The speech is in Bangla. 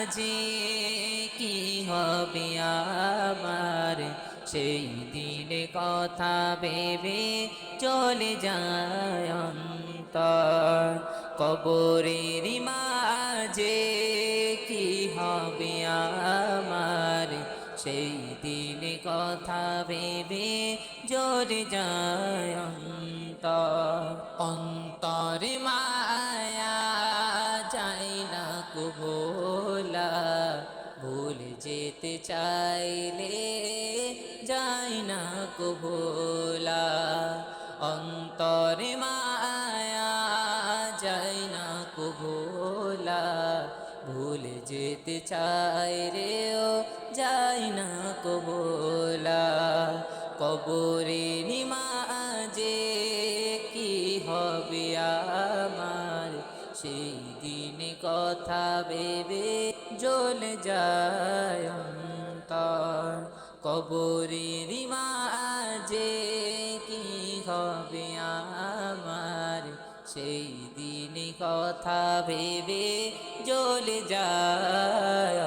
মাঝে কি হবে আমার, সেই দিনে কথা ভেবে চলে যায় অন্তর। কবরের মাঝে কি হবে আমার, সেই দিনে কথা ভেবে জ্বলে যায় অন্তর। অন্তরে মায়া যায় না কো ভোলা, ভুলে যেতে চাইলে যায় না কো ভোলা। অন্তরে মায়া যায় না কো ভোলা, ভুলে যেতে চাই রে ও যায় না কো ভোলা। কবরের মাঝে কি হবে আমার, সেই দিনে কথা ভেবে জ্বলে যায় অন্তর। কবরের মাঝে কি হবে আমার, সেই দিনে কথা ভেবে জ্বলে যায়